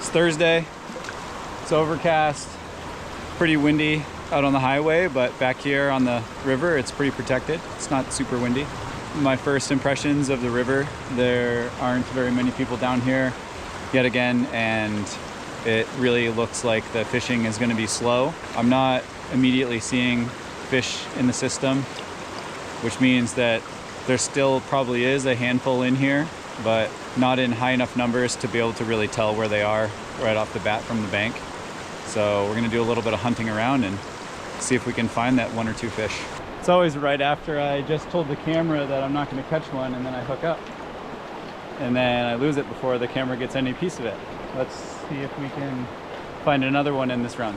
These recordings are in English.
It's Thursday, it's overcast, pretty windy out on the highway, but back here on the river, it's pretty protected. It's not super windy. My first impressions of the river, there aren't very many people down here yet again, and it really looks like the fishing is going to be slow. I'm not immediately seeing fish in the system, which means that there still probably is a handful in here, but not in high enough numbers to be able to really tell where they are right off the bat from the bank. So we're going to do a little bit of hunting around and see if we can find that one or two fish. It's always right after I just told the camera that I'm not going to catch one, and then I hook up. And then I lose it before the camera gets any piece of it. Let's see if we can find another one in this run.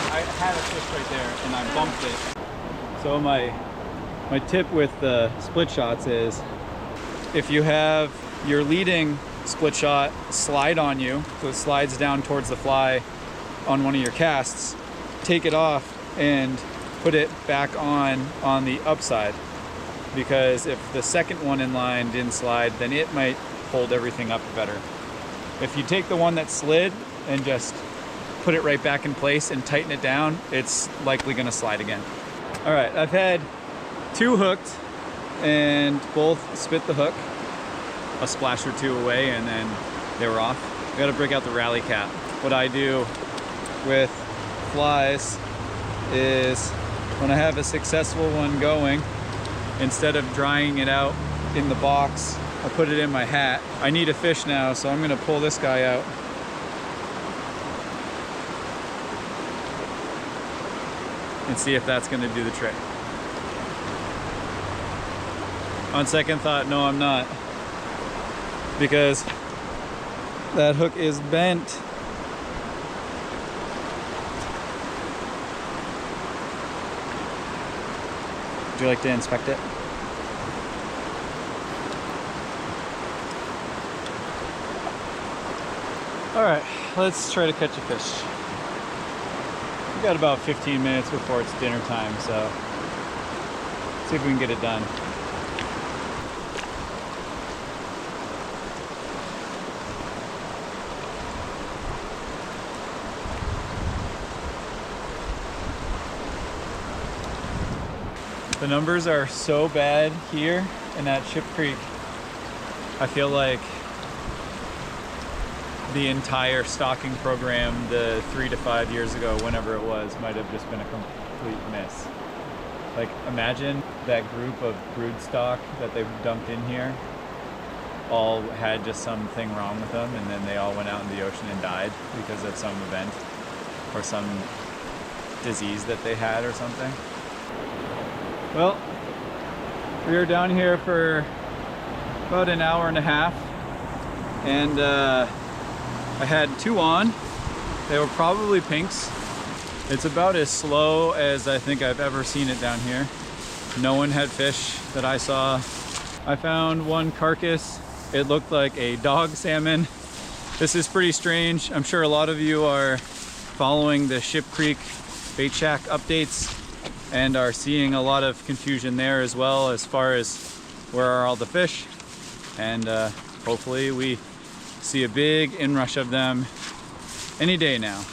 I had a fish right there and I bumped it. So my tip with the split shots is, if you have your leading split shot slide on you, so it slides down towards the fly on one of your casts, take it off and put it back on the upside, because if the second one in line didn't slide, then it might hold everything up better. If you take the one that slid and just put it right back in place and tighten it down, it's likely going to slide again. All right, I've had two hooked and both spit the hook a splash or two away, and then they were off. I got to break out the rally cap. What I do with flies is, when I have a successful one going, instead of drying it out in the box, I put it in my hat. I need a fish now, so I'm going to pull this guy out. And see if that's going to do the trick. On second thought, no, I'm not, because that hook is bent. Would you like to inspect it? All right, let's try to catch a fish. We've got about 15 minutes before it's dinner time, so see if we can get it done. The numbers are so bad here in that Ship Creek. I feel like the entire stocking program, the 3 to 5 years ago, whenever it was, might have just been a complete miss. Like, imagine that group of brood stock that they've dumped in here all had just something wrong with them, and then they all went out in the ocean and died because of some event or some disease that they had or something. Well, we were down here for about an hour and a half, and I had two on. They were probably pinks. It's about as slow as I think I've ever seen it down here. No one had fish that I saw. I found one carcass. It looked like a dog salmon. This is pretty strange. I'm sure a lot of you are following the Ship Creek bait shack updates and are seeing a lot of confusion there as well, as far as where are all the fish. And hopefully we see a big inrush of them any day now.